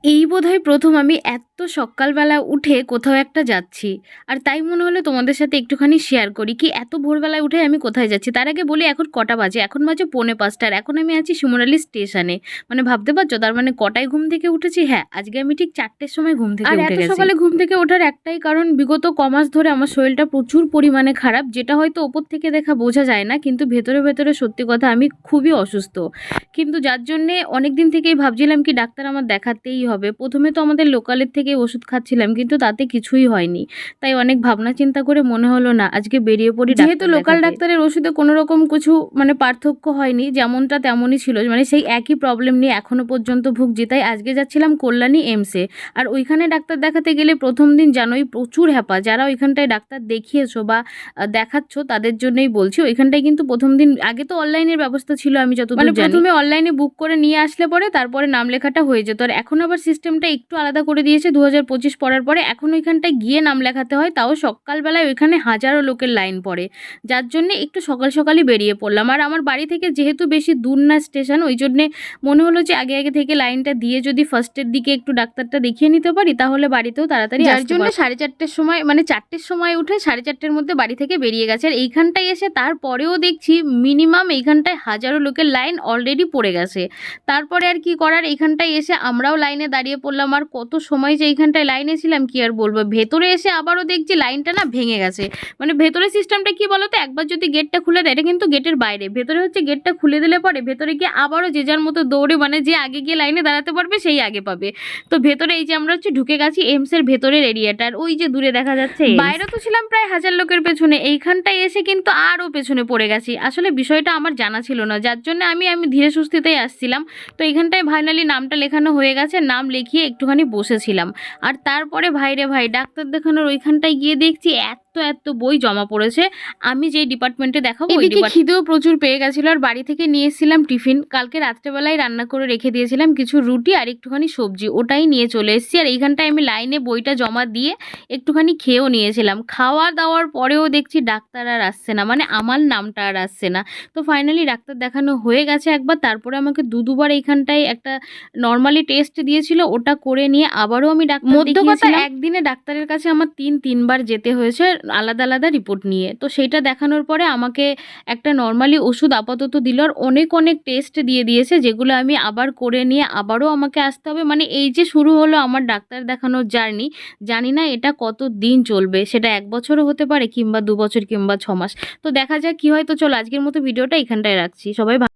এই বোধহয় প্রথম আমি এত সকালবেলা উঠে কোথাও একটা যাচ্ছি। আর তাই মনে হলো তোমাদের সাথে একটুখানি শেয়ার করি কি এত ভোরবেলায় উঠে আমি কোথায় যাচ্ছি। তার আগে বলি এখন কটা বাজে, এখন বাজে 4:45। আর এখন আমি আছি শিমুরালি স্টেশনে। মানে ভাবতে পারছো তার মানে কটায় ঘুম থেকে উঠেছি? হ্যাঁ, আজকে আমি ঠিক 4টের সময় ঘুম থেকে উঠে গেছি। আর এত সকালে ঘুম থেকে ওঠার একটাই কারণ, বিগত কমাস ধরে আমার শরীরটা প্রচুর পরিমাণে খারাপ, যেটা হয়তো ওপর থেকে দেখা বোঝা যায় না, কিন্তু ভেতরে ভেতরে সত্যি কথা আমি খুবই অসুস্থ। কিন্তু যার জন্যে অনেক দিন থেকেই ভাবছিলাম কি ডাক্তার আমার দেখাতেই হবে। প্রথমে তো আমাদের লোকালের থেকে ওষুধ খাচ্ছিলাম, কিন্তু তাতে কিছুই হয়নি। তাই অনেক ভাবনা চিন্তা করে মনে হলো না আজকে বেরিয়ে পড়ি। যেহেতু লোকাল ডাক্তারের ওষুধে কোনো রকম কিছু মানে পার্থক্য হয়নি, যেমনটা তেমনই ছিল, মানে সেই একই প্রবলেম নিয়ে এখনো পর্যন্ত ভুগছি। তাই আজকে যাচ্ছিলাম কল্যাণী এমসে। আর ওইখানে ডাক্তার দেখাতে গেলে প্রথম দিন জানোই প্রচুর হ্যাপা। যারা ওইখানটায় ডাক্তার দেখিয়েছো বা দেখাচ্ছ তাদের জন্যই বলছি। ওইখানটায় কিন্তু প্রথম দিন আগে তো অনলাইনের ব্যবস্থা ছিল আমি যতদূর জানি। প্রথমে অনলাইনে বুক করে নিয়ে আসলে পরে তারপরে নাম লেখাটা হয়ে যেত। আর এখন আবার সিস্টেমটা একটু আলাদা করে দিয়েছে 2025 পড়ার পরে। এখন ওইখানটায় গিয়ে নাম লেখাতে হয়, তাও সকালবেলায় ওইখানে হাজারো লোকের লাইন পড়ে। যার জন্য একটু সকাল সকালই বেরিয়ে পড়লাম। আর আমার বাড়ি থেকে যেহেতু বেশি দূর না স্টেশন, ওই জন্যে মনে হলো যে আগে আগে থেকে লাইনটা দিয়ে যদি ফার্স্টের দিকে একটু ডাক্তারটা দেখিয়ে নিতে পারি তাহলে বাড়িতেও তাড়াতাড়ি। যার জন্য 4:30 সময় মানে 4টের সময় উঠে 4:30-এর মধ্যে বাড়ি থেকে বেরিয়ে গেছে। আর এইখানটায় এসে তারপরেও দেখছি মিনিমাম এইখানটায় হাজারো লোকের লাইন অলরেডি পড়ে গেছে। তারপরে আর কি করার, এইখানটায় এসে আমরাও লাইনে দাঁড়িয়ে পড়লাম। আর কত সময় যে এইখানটায় লাইনে ছিলাম কি আর বলবো। ভেতরে এসে আবারও দেখছি লাইনটা না ভেঙে গেছে। মানে ভেতরে সিস্টেমটা কি বলতো, একবার যদি গেটটা খুলে দেয়, এটা কিন্তু গেটের বাইরে, ভেতরে হচ্ছে গেটটা খুলে দিলে পরে ভেতরে গিয়ে আবারও যে যার মতো দৌড়ে, মানে যে আগে গিয়ে লাইনে দাঁড়াতে পারবে সেই আগে পাবে। তো ভেতরে এই যে আমরা হচ্ছে ঢুকে গেছি এমসের ভেতরের এরিয়াটার, ওই যে দূরে দেখা যাচ্ছে। বাইরে তো ছিলাম প্রায় 1000 লোকের পেছনে, এইখানটায় এসে কিন্তু আরও পেছনে পড়ে গেছি। আসলে বিষয়টা আমার জানা ছিল না, যার জন্য আমি ধীরে সুস্থিতেই আসছিলাম। তো এইখানটায় ফাইনালি নামটা লেখানো হয়ে গেছে, নাম লিখিয়ে একটুখানি বসেছিলাম। আর তারপরে ভাইরে ভাই ডাক্তার দেখানোর ওইখানটায় গিয়ে দেখছি এত বই জমা পড়েছে। আমি যেই ডিপার্টমেন্টে দেখাবো এদিকে খিদেও প্রচুর পেয়ে গেছিলো। আর বাড়ি থেকে নিয়ে এসেছিলাম টিফিন, কালকে রাত্রেবেলায় রান্না করে রেখে দিয়েছিলাম কিছু রুটি আর একটুখানি সবজি, ওটাই নিয়ে চলে এসেছি। আর এইখানটায় আমি লাইনে বইটা জমা দিয়ে একটুখানি খেয়েও নিয়েছিলাম। খাওয়া দাওয়ার পরেও দেখছি ডাক্তার আর আসছে না, মানে আমার নামটা আর আসছে না। তো ফাইনালি ডাক্তার দেখানো হয়ে গেছে একবার, তারপরে আমাকে দুবার এইখানটায় একটা নর্মালি টেস্ট দিয়েছিল, ওটা করে নিয়ে আবারও আমি ডাক্তার দেখিয়েছিলাম। একদিনে ডাক্তারের কাছে আমার 3বার যেতে হয়েছে আলাদা আলাদা রিপোর্ট নিয়ে। তো সেইটা দেখানোর পরে আমাকে একটা নর্মালি ওষুধ আপাতত দিল, আর অনেক টেস্ট দিয়ে দিয়েছে, যেগুলো আমি আবার করে নিয়ে আবারও আমাকে আসতে হবে। মানে এই যে শুরু হলো আমার ডাক্তার দেখানোর জার্নি, জানি না এটা কত দিন চলবে, সেটা 1 বছরও হতে পারে কিংবা 2 বছর কিংবা 6 মাস। তো দেখা যাক কি হয়। তো চলো আজকের মতো ভিডিওটা এখানটায় রাখছি। সবাই